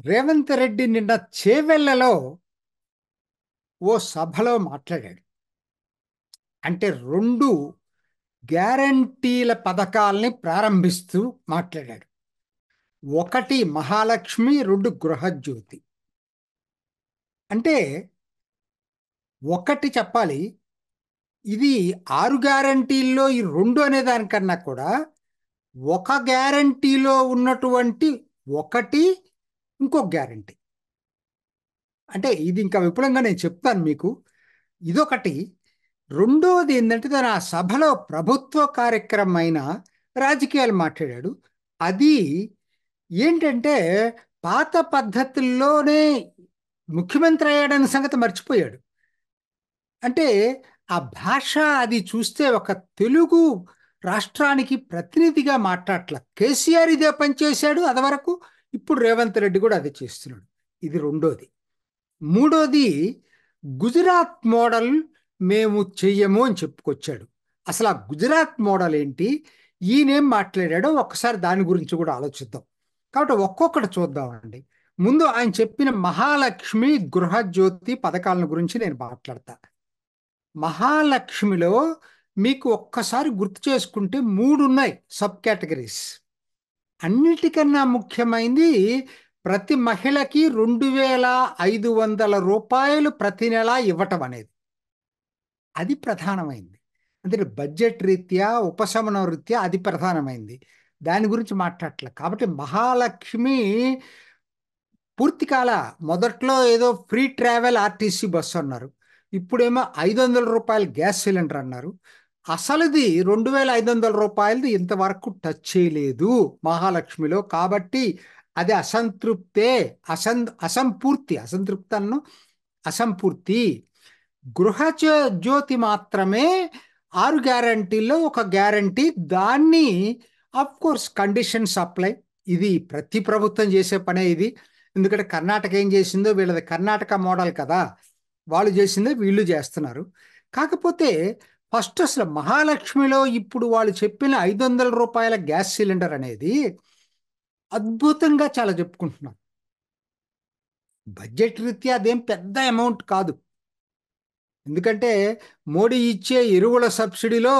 రేవంత్ రెడ్డి నిన్న చేవెళ్లలో ఓ సభలో మాట్లాడాడు. అంటే రెండు గ్యారంటీల పథకాల్ని ప్రారంభిస్తూ మాట్లాడాడు. ఒకటి మహాలక్ష్మి, రెండు గృహజ్యోతి. అంటే ఒకటి చెప్పాలి, ఇది 6 గ్యారంటీల్లో ఈ రెండు అనే దానికన్నా కూడా ఒక గ్యారంటీలో ఉన్నటువంటి ఒకటి ఇంకొక గ్యారంటీ. అంటే ఇది ఇంకా విపులంగా నేను చెప్తాను మీకు. ఇదొకటి. రెండోది ఏంటంటే తను ఆ సభలో ప్రభుత్వ కార్యక్రమం అయిన రాజకీయాలు మాట్లాడాడు. అది ఏంటంటే పాత పద్ధతుల్లోనే ముఖ్యమంత్రి అయ్యాడన్న సంగతి మర్చిపోయాడు. అంటే ఆ భాష అది చూస్తే ఒక తెలుగు రాష్ట్రానికి ప్రతినిధిగా మాట్లాడట్ల. కేసీఆర్ ఇదే పని చేశాడు అది వరకు, ఇప్పుడు రేవంత్ రెడ్డి కూడా అదే చేస్తున్నాడు. ఇది రెండోది. మూడోది, గుజరాత్ మోడల్ మేము చెయ్యము అని చెప్పుకొచ్చాడు. అసలు ఆ గుజరాత్ మోడల్ ఏంటి, ఈయనేం మాట్లాడాడో ఒక్కసారి దాని గురించి కూడా ఆలోచిద్దాం. కాబట్టి ఒక్కొక్కటి చూద్దామండి. ముందు ఆయన చెప్పిన మహాలక్ష్మి, గృహజ్యోతి పథకాల గురించి నేను మాట్లాడతా. మహాలక్ష్మిలో మీకు ఒక్కసారి గుర్తు చేసుకుంటే 3 ఉన్నాయి సబ్ కేటగిరీస్. అన్నిటికన్నా ముఖ్యమైనది ప్రతి మహిళకి 2,500 రూపాయలు ప్రతి నెల ఇవ్వటం అనేది. అది ప్రధానమైంది. అంటే బడ్జెట్ రీత్యా, ఉపశమనం రీత్యా అది ప్రధానమైంది. దాని గురించి మాట్లాడట్లేదు. కాబట్టి మహాలక్ష్మి పూర్తి కాల. మొదట్లో ఏదో ఫ్రీ ట్రావెల్ ఆర్టీసీ బస్సు అన్నారు, ఇప్పుడేమో 500 రూపాయలు గ్యాస్ సిలిండర్ అన్నారు. అసలుది 2,500 రూపాయలది ఇంతవరకు టచ్ చేయలేదు మహాలక్ష్మిలో. కాబట్టి అది అసంతృప్తే, అసంపూర్తి. అసంపూర్తి. గృహ జ్యోతి మాత్రమే 6 గ్యారంటీల్లో ఒక గ్యారంటీ. దాన్ని అఫ్ కోర్స్ కండిషన్స్ అప్లై. ఇది ప్రతి ప్రభుత్వం చేసే పనే ఇది. ఎందుకంటే కర్ణాటక ఏం చేసిందో, వీళ్ళది కర్ణాటక మోడల్ కదా, వాళ్ళు చేసిందే వీళ్ళు చేస్తున్నారు. కాకపోతే ఫస్ట్ అసలు మహాలక్ష్మిలో ఇప్పుడు వాళ్ళు చెప్పిన 500 రూపాయల గ్యాస్ సిలిండర్ అనేది అద్భుతంగా చాలా చెప్పుకుంటున్నారు. బడ్జెట్ రీత్యా అదేం పెద్ద అమౌంట్ కాదు. ఎందుకంటే మోడీ ఇచ్చే ఎరువుల సబ్సిడీలో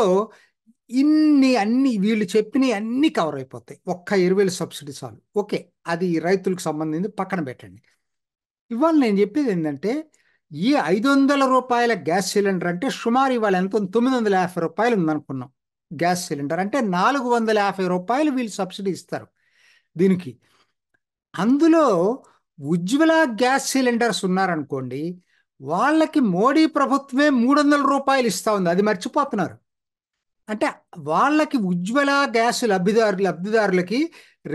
అన్ని వీళ్ళు చెప్పినవి అన్నీ కవర్ అయిపోతాయి. ఒక్క ఎరువుల సబ్సిడీ చాలు. ఓకే, అది రైతులకు సంబంధించి పక్కన పెట్టండి. ఇవాళ నేను చెప్పేది ఏంటంటే, ఈ 500 రూపాయల గ్యాస్ సిలిండర్ అంటే సుమారు ఇవాళ ఎంత, 950 రూపాయలు ఉందనుకున్నాం. గ్యాస్ సిలిండర్ అంటే 450 రూపాయలు వీళ్ళు సబ్సిడీ ఇస్తారు దీనికి. అందులో ఉజ్వల గ్యాస్ సిలిండర్స్ ఉన్నారనుకోండి, వాళ్ళకి మోడీ ప్రభుత్వమే 300 రూపాయలు ఇస్తా ఉంది. అది మర్చిపోతున్నారు. అంటే వాళ్ళకి ఉజ్వల గ్యాస్ లబ్ధిదారులకి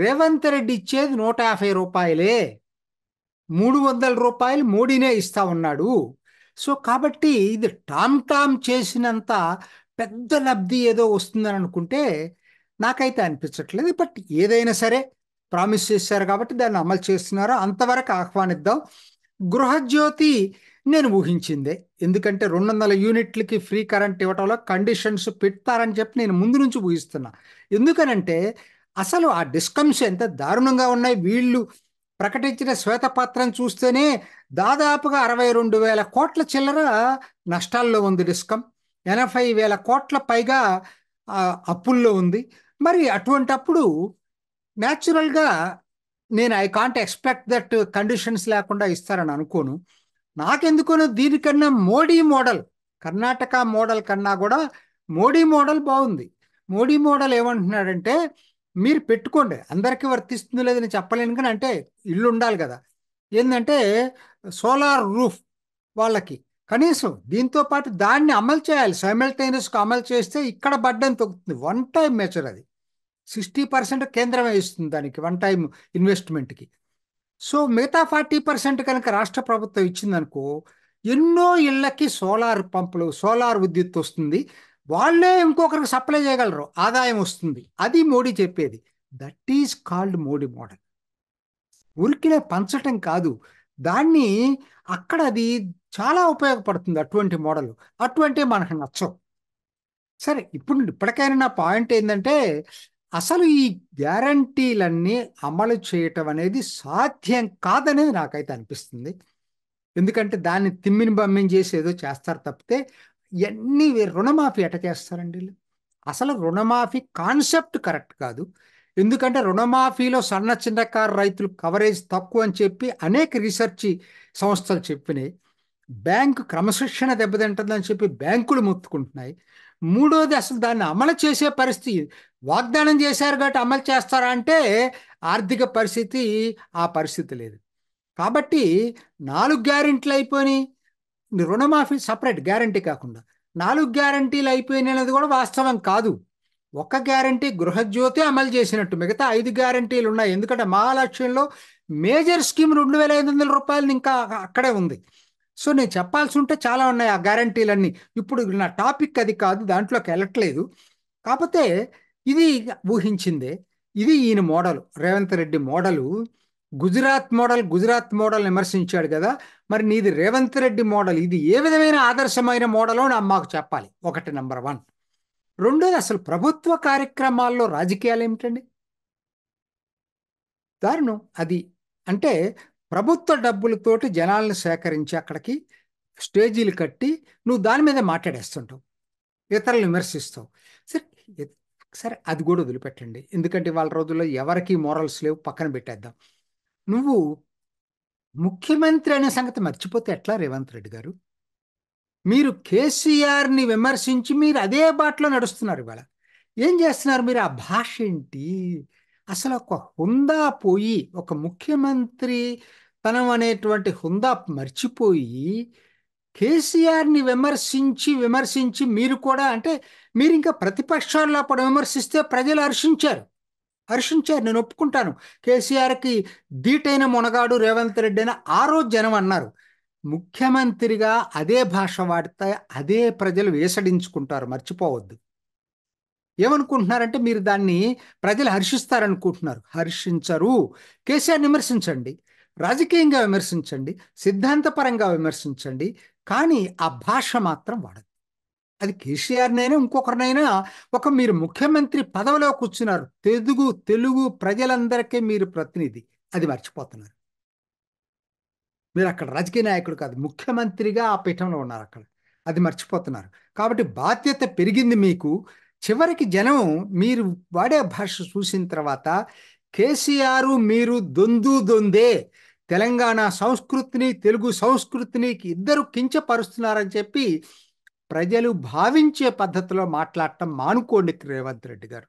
రేవంత్ రెడ్డి ఇచ్చేది 150 రూపాయలే. 300 రూపాయలు మోడీనే ఇస్తా ఉన్నాడు. సో కాబట్టి ఇది టామ్ చేసినంత పెద్ద లబ్ధి ఏదో వస్తుందని అనుకుంటే నాకైతే అనిపించట్లేదు. బట్ ఏదైనా సరే ప్రామిస్ చేశారు కాబట్టి దాన్ని అమలు చేస్తున్నారు, అంతవరకు ఆహ్వానిద్దాం. గృహజ్యోతి నేను ఊహించిందే. ఎందుకంటే 200 యూనిట్లకి ఫ్రీ కరెంట్ ఇవ్వటంలో కండిషన్స్ పెడతారని చెప్పి నేను ముందు నుంచి ఊహిస్తున్నా. ఎందుకనంటే అసలు ఆ డిస్కమ్స్ ఎంత దారుణంగా ఉన్నాయి. వీళ్ళు ప్రకటించిన శ్వేతపత్రం చూస్తేనే దాదాపుగా 62,000 కోట్ల చిల్లర నష్టాల్లో ఉంది డిస్కమ్. 80,000 కోట్ల పైగా అప్పుల్లో ఉంది. మరి అటువంటప్పుడు న్యాచురల్గా నేను I can't expect that conditions లేకుండా ఇస్తారని అనుకోను. నాకెందుకోనో దీనికన్నా మోడీ మోడల్, కర్ణాటక మోడల్ కన్నా కూడా మోడీ మోడల్ బాగుంది. మోడీ మోడల్ ఏమంటున్నాడంటే, మీరు పెట్టుకోండి, అందరికీ వర్తిస్తుంది లేదని చెప్పలేను కానీ, అంటే ఇల్లు ఉండాలి కదా, ఏంటంటే సోలార్ రూఫ్ వాళ్ళకి కనీసం దీంతో పాటు దాన్ని అమలు చేయాలి. సైమల్టేనియస్గా అమలు చేస్తే ఇక్కడ బడ్డని తగ్గుతుంది. వన్ టైం మెజర్ అది. 60% కేంద్రమే ఇస్తుంది దానికి వన్ టైం ఇన్వెస్ట్మెంట్కి. సో మిగతా 40% కనుక రాష్ట్ర ప్రభుత్వం ఇచ్చిందనుకో, ఎన్నో ఇళ్లకి సోలార్ పంపులు, సోలార్ విద్యుత్ వస్తుంది. వాళ్ళే ఇంకొకరికి సప్లై చేయగలరు, ఆదాయం వస్తుంది. అది మోడీ చెప్పేది. That is called Modi model. ఉరికినే పంచటం కాదు, దాన్ని అక్కడ అది చాలా ఉపయోగపడుతుంది. అటువంటి మోడల్ అటువంటి మనకు నచ్చవు. సరే, ఇప్పటికైనా నా పాయింట్ ఏంటంటే, అసలు ఈ గ్యారంటీలన్నీ అమలు చేయటం అనేది సాధ్యం కాదనేది నాకైతే అనిపిస్తుంది. ఎందుకంటే దాన్ని తిమ్మిని బమ్మిని చేసి ఏదో చేస్తారు తప్పితే ఎన్ని రుణమాఫీ ఎట చేస్తారండి వీళ్ళు? అసలు రుణమాఫీ కాన్సెప్ట్ కరెక్ట్ కాదు. ఎందుకంటే రుణమాఫీలో సన్న చిన్నకారు రైతులు కవరేజ్ తక్కువ అని చెప్పి అనేక రీసెర్చ్ సంస్థలు చెప్పినాయి. బ్యాంకు క్రమశిక్షణ దెబ్బతింటుందని చెప్పి బ్యాంకులు మొత్తుకుంటున్నాయి. మూడోది, అసలు దాన్ని అమలు చేసే పరిస్థితి, వాగ్దానం చేశారు కాబట్టి అమలు చేస్తారా అంటే ఆర్థిక పరిస్థితి ఆ పరిస్థితి లేదు. కాబట్టి 4 గ్యారెంటీలు అయిపోయినాయి. రుణమాఫీ సపరేట్ గ్యారంటీ కాకుండా 4 గ్యారంటీలు అయిపోయినాయి అనేది కూడా వాస్తవం కాదు. ఒక గ్యారంటీ గృహజ్యోతి అమలు చేసినట్టు మిగతా 5 గ్యారంటీలు ఉన్నాయి. ఎందుకంటే మహాలక్ష్యంలో మేజర్ స్కీమ్ 2,500 రూపాయలు ఇంకా అక్కడే ఉంది. సో నేను చెప్పాల్సి ఉంటే చాలా ఉన్నాయి ఆ గ్యారంటీలన్నీ. ఇప్పుడు నా టాపిక్ అది కాదు, దాంట్లోకి వెళ్ళట్లేదు. కాకపోతే ఇది ఊహించిందే. ఇది ఈయన model, Revanth Reddy model. Gujarat model విమర్శించాడు కదా, మరి నీది రేవంత్ రెడ్డి మోడల్. ఇది ఏ విధమైన ఆదర్శమైన మోడలో మాకు చెప్పాలి. ఒకటి, నెంబర్ 1. రెండోది, అసలు ప్రభుత్వ కార్యక్రమాల్లో రాజకీయాలు ఏమిటండి? దారుణం అది. అంటే ప్రభుత్వ డబ్బులతోటి జనాలను సేకరించి అక్కడికి స్టేజీలు కట్టి నువ్వు దాని మీద మాట్లాడేస్తుంటావు, ఇతరులను విమర్శిస్తావు. సరే, సరే అది కూడా వదిలిపెట్టండి. ఎందుకంటే వాళ్ళ రోజుల్లో ఎవరికి మోరల్స్ లేవు, పక్కన పెట్టేద్దాం. నువ్వు ముఖ్యమంత్రి అనే సంగతి మర్చిపోతే ఎట్లా రేవంత్ రెడ్డి గారు? మీరు కేసీఆర్ని విమర్శించి మీరు అదే బాటలో నడుస్తున్నారు. ఇవాళ ఏం చేస్తున్నారు మీరు? ఆ భాష ఏంటి అసలు? ఒక హుందా పోయి, ఒక ముఖ్యమంత్రి తనం అనేటువంటి హుందా మర్చిపోయి కేసీఆర్ని విమర్శించి మీరు కూడా, అంటే మీరు ఇంకా ప్రతిపక్షాల్లో అప్పుడు విమర్శిస్తే ప్రజలు హర్షించారు. నేను ఒప్పుకుంటాను. కేసీఆర్కి ధీటైన మునగాడు రేవంత్ రెడ్డి అని ఆ రోజు జనం అన్నారు. ముఖ్యమంత్రిగా అదే భాష వాడితే అదే ప్రజలు వేసడించుకుంటారు, మర్చిపోవద్దు. ఏమనుకుంటున్నారంటే మీరు దాన్ని ప్రజలు హర్షిస్తారనుకుంటున్నారు. హర్షించరు. కేసీఆర్ని విమర్శించండి, రాజకీయంగా విమర్శించండి, సిద్ధాంతపరంగా విమర్శించండి, కానీ ఆ భాష మాత్రం వాడదు. అది కేసీఆర్నైనా ఇంకొకరినైనా, మీరు ముఖ్యమంత్రి పదవిలో కూర్చున్నారు. తెలుగు ప్రజలందరికీ మీరు ప్రతినిధి. అది మర్చిపోతున్నారు. మీరు అక్కడ రాజకీయ నాయకుడు కాదు, ముఖ్యమంత్రిగా ఆ పీఠంలో ఉన్నారు అక్కడ. అది మర్చిపోతున్నారు. కాబట్టి బాధ్యత పెరిగింది మీకు. చివరికి జనం మీరు వాడే భాష చూసిన తర్వాత కేసీఆర్ మీరు దొందే, తెలంగాణ సంస్కృతిని తెలుగు సంస్కృతిని ఇద్దరు కించపరుస్తున్నారని చెప్పి ప్రజలు భావించే పద్ధతిలో మాట్లాడటం మానుకోండి రేవంత్ రెడ్డి గారు.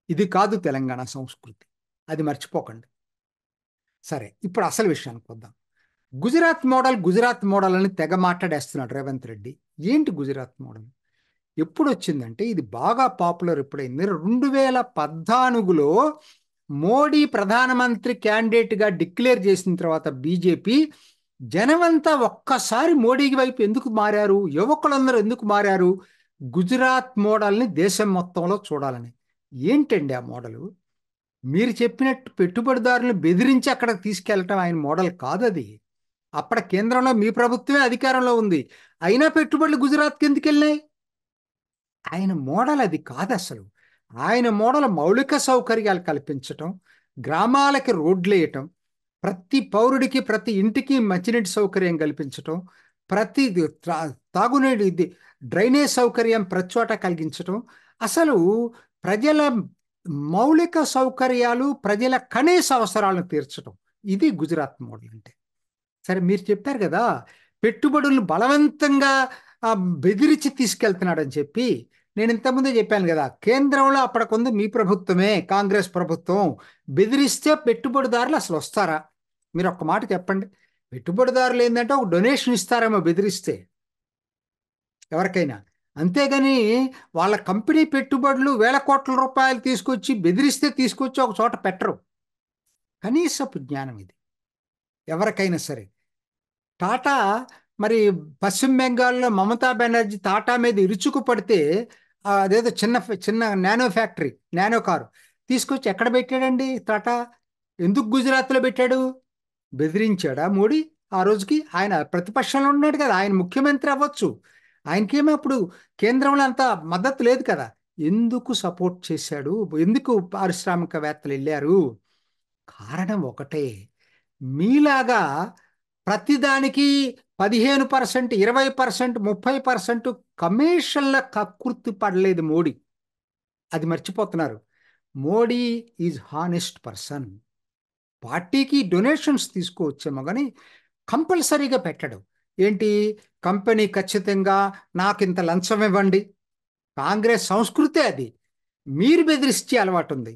ఇది కాదు తెలంగాణ సంస్కృతి, అది మర్చిపోకండి. సరే, ఇప్పుడు అసలు విషయానికి వద్దాం. గుజరాత్ మోడల్ అని తెగ మాట్లాడేస్తున్నాడు రేవంత్ రెడ్డి. ఏంటి గుజరాత్ మోడల్? ఎప్పుడు వచ్చిందంటే ఇది బాగా పాపులర్ ఎప్పుడైంది? 2014లో మోడీ ప్రధానమంత్రి క్యాండిడేట్గా డిక్లేర్ చేసిన తర్వాత బీజేపీ జనమంతా ఒక్కసారి మోడీ వైపు ఎందుకు మారారు? యువకులందరూ ఎందుకు మారారు? గుజరాత్ మోడల్ని దేశం మొత్తంలో చూడాలని. ఏంటండి ఆ మోడలు? మీరు చెప్పినట్టు పెట్టుబడిదారులను బెదిరించి అక్కడికి తీసుకెళ్ళటం ఆయన మోడల్ కాదు అది. అప్పటి కేంద్రంలో మీ ప్రభుత్వమే అధికారంలో ఉంది, అయినా పెట్టుబడులు గుజరాత్కి ఎందుకు వెళ్ళినాయి? ఆయన మోడల్ అది కాదు అసలు. ఆయన మోడల్ మౌలిక సౌకర్యాలు కల్పించటం, గ్రామాలకి రోడ్లు వేయటం, ప్రతి పౌరుడికి ప్రతి ఇంటికి మంచినీటి సౌకర్యం కల్పించటం, ప్రతి తాగునీటి డ్రైనేజ్ సౌకర్యం ప్రతి చోట కలిగించటం, అసలు ప్రజల మౌలిక సౌకర్యాలు, ప్రజల కనీస అవసరాలను తీర్చడం. ఇది గుజరాత్ మోడల్ అంటే. సరే, మీరు చెప్పారు కదా పెట్టుబడులను బలవంతంగా బెదిరించి తీసుకెళ్తున్నాడని చెప్పి. నేను ఇంతకుముందే చెప్పాను కదా, కేంద్రంలో అప్పటికొంది మీ ప్రభుత్వమే, కాంగ్రెస్ ప్రభుత్వం. బెదిరిస్తే పెట్టుబడిదారులు అసలు వస్తారా? మీరు ఒక్క మాట చెప్పండి. పెట్టుబడిదారులు ఏంటంటే ఒక డొనేషన్ ఇస్తారేమో బెదిరిస్తే ఎవరికైనా, అంతేగాని వాళ్ళ కంపెనీ పెట్టుబడులు వేల కోట్ల రూపాయలు తీసుకొచ్చి బెదిరిస్తే తీసుకొచ్చి ఒక చోట పెట్టరు. కనీసపు జ్ఞానం ఇది ఎవరికైనా సరే. టాటా, మరి పశ్చిమ బెంగాల్లో మమతా బెనర్జీ టాటా మీద ఇరుచుకు పడితే అదేదో చిన్న నానో ఫ్యాక్టరీ, నానో కారు తీసుకొచ్చి ఎక్కడ పెట్టాడండి టాటా? ఎందుకు గుజరాత్లో పెట్టాడు? బెదిరించాడా మోడీ? ఆ రోజుకి ఆయన ప్రతిపక్షంలో ఉన్నాడు కదా, ఆయన ముఖ్యమంత్రి అవ్వచ్చు. ఆయనకేమో అప్పుడు కేంద్రంలో అంత మద్దతు లేదు కదా. ఎందుకు సపోర్ట్ చేశాడు, ఎందుకు పారిశ్రామికవేత్తలు వెళ్ళారు? కారణం ఒకటే, మీలాగా ప్రతిదానికి 15%, 20%, 30% కమిషన్ల కక్కుర్తి పడలేదు మోడీ. అది మర్చిపోతున్నారు. Modi is honest person. పార్టీకి డొనేషన్స్ తీసుకోవచ్చేమో కానీ కంపల్సరీగా పెట్టడం ఏంటి? కంపెనీ ఖచ్చితంగా నాకు ఇంత లంచం ఇవ్వండి. కాంగ్రెస్ సంస్కృతే అది. మీరు బెదిరించే అలవాటు ఉంది,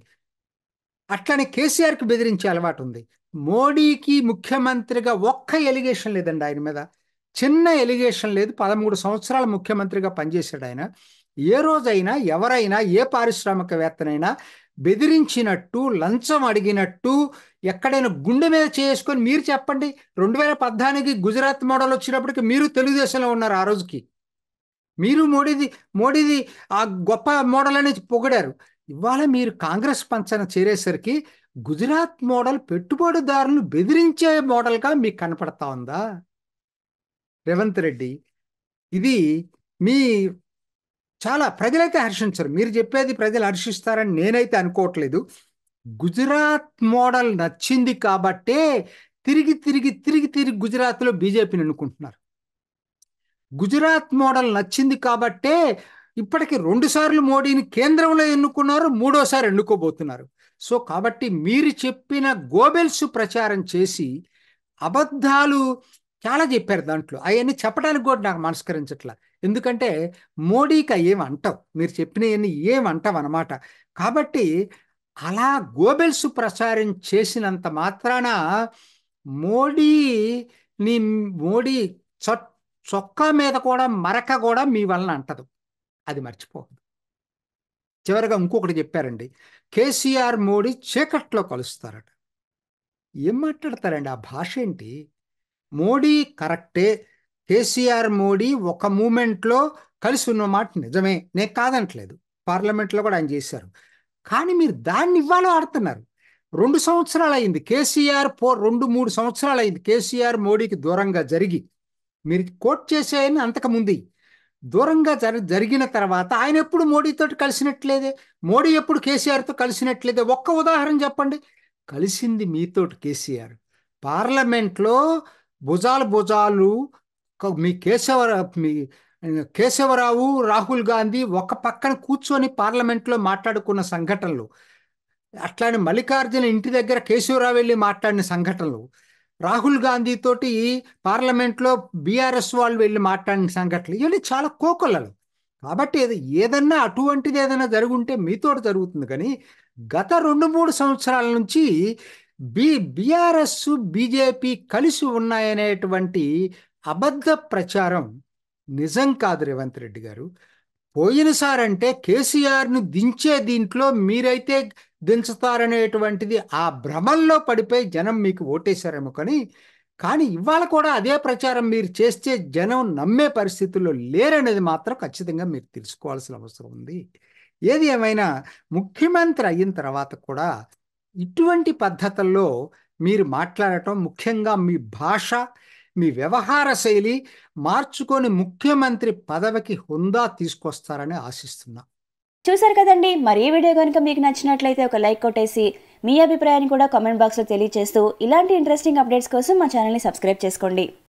అట్లనే కేసీఆర్కి బెదిరించే అలవాటు ఉంది. మోడీకి ముఖ్యమంత్రిగా ఒక్క ఎలిగేషన్ లేదండి ఆయన మీద, చిన్న ఎలిగేషన్ లేదు. 13 సంవత్సరాలు ముఖ్యమంత్రిగా పనిచేశాడు ఆయన. ఏ రోజైనా ఎవరైనా ఏ పారిశ్రామికవేత్తనైనా బెదిరించినట్టు, లంచం అడిగినట్టు ఎక్కడైనా గుండె మీద చేసుకొని మీరు చెప్పండి. 2014 గుజరాత్ మోడల్ వచ్చినప్పటికి మీరు తెలుగుదేశంలో ఉన్నారు. ఆ రోజుకి మీరు మోడీది ఆ గొప్ప మోడల్ అనేది పొగిడారు. ఇవాళ మీరు కాంగ్రెస్ పంచన చేరేసరికి గుజరాత్ మోడల్ పెట్టుబడిదారులను బెదిరించే మోడల్గా మీకు కనపడతా ఉందా రేవంత్ రెడ్డి? ఇది మీ చాలా ప్రజలైతే హర్షించరు. మీరు చెప్పేది ప్రజలు హర్షిస్తారని నేనైతే అనుకోవట్లేదు. గుజరాత్ మోడల్ నచ్చింది కాబట్టే తిరిగి తిరిగి తిరిగి తిరిగి గుజరాత్లో బీజేపీని ఎన్నుకుంటున్నారు. గుజరాత్ మోడల్ నచ్చింది కాబట్టే ఇప్పటికి 2 సార్లు మోడీని కేంద్రంలో ఎన్నుకున్నారు, 3వసారి ఎన్నుకోబోతున్నారు. సో కాబట్టి మీరు చెప్పిన గోబెల్స్ ప్రచారం చేసి అబద్ధాలు చాలా చెప్పారు దాంట్లో. అవన్నీ చెప్పడానికి కూడా నాకు మనస్కరించట్లా. ఎందుకంటే మోడీకి ఏం అంటావు, మీరు చెప్పినవన్నీ ఏం అంటావు అనమాట. కాబట్టి అలా గోబెల్స్ ప్రచారం చేసినంత మాత్రాన మోడీ మోడీ చొక్కా మీద కూడా మరక కూడా మీ వలన అంటదు. అది మర్చిపోదు. చివరిగా ఇంకొకటి చెప్పారండి, కేసీఆర్ మోడీ చీకట్లో కలుస్తారట. ఏం మాట్లాడతారండి? ఆ భాష ఏంటి? మోడీ కరెక్టే, కేసీఆర్ మోడీ ఒక మూమెంట్లో కలిసి ఉన్నమాట నిజమే, నేను కాదంటలేదు. పార్లమెంట్లో కూడా ఆయన చేశారు. కానీ మీరు దాన్ని ఇవాళ ఆడుతున్నారు. 2 సంవత్సరాలు అయింది కేసీఆర్ 2-3 సంవత్సరాలు అయింది కేసీఆర్ మోడీకి దూరంగా జరిగి. మీరు కోట్ చేసేయని అంతకుముందు దూరంగా జరిగిన తర్వాత ఆయన ఎప్పుడు మోడీతో కలిసినట్లేదే, మోడీ ఎప్పుడు కేసీఆర్తో కలిసినట్లేదే. ఒక్క ఉదాహరణ చెప్పండి. కలిసింది మీతోటి కేసీఆర్ పార్లమెంట్లో భుజాలు మీ కేశవరావు, రాహుల్ గాంధీ ఒక పక్కన కూర్చొని పార్లమెంట్లో మాట్లాడుకున్న సంఘటనలు, అట్లానే మల్లికార్జున ఇంటి దగ్గర కేశవరావు వెళ్ళి మాట్లాడిన సంఘటనలు, రాహుల్ గాంధీ తోటి పార్లమెంట్లో బీఆర్ఎస్ వాళ్ళు వెళ్ళి మాట్లాడిన సంఘటనలు, ఇవన్నీ చాలా కోకొల్లలు. కాబట్టి ఏదన్నా అటువంటిది ఏదైనా జరుగుంటే మీతో జరుగుతుంది. కానీ గత 2-3 సంవత్సరాల నుంచి బీఆర్ఎస్ బీజేపీ కలిసి ఉన్నాయనేటువంటి అబద్ధ ప్రచారం నిజం కాదు రేవంత్ రెడ్డి గారు. పోయినసారంటే కేసీఆర్ను దించే దీంట్లో మీరైతే దించుతారనేటువంటిది ఆ భ్రమల్లో పడిపోయి జనం మీకు ఓటేశారేమో. కానీ ఇవాళ కూడా అదే ప్రచారం మీరు చేస్తే జనం నమ్మే పరిస్థితుల్లో లేరనేది మాత్రం ఖచ్చితంగా మీరు తెలుసుకోవాల్సిన అవసరం ఉంది. ఏది ఏమైనా ముఖ్యమంత్రి అయిన తర్వాత కూడా ఇటువంటి పద్ధతుల్లో మీరు మాట్లాడటం, ముఖ్యంగా మీ భాష, మీ వ్యవహార శైలి మార్చుకొని ముఖ్యమంత్రి పదవికి హుందా తీసుకొస్తారని ఆశిస్తున్నా. చూసారు కదండి. మరి ఈ వీడియో కనుక మీకు నచ్చినట్లయితే ఒక లైక్ కొట్టేసి మీ అభిప్రాయాన్ని కూడా కామెంట్ బాక్స్లో తెలియజేస్తూ ఇలాంటి ఇంట్రెస్టింగ్ అప్డేట్స్ కోసం మా ఛానల్ని సబ్స్క్రైబ్ చేసుకోండి.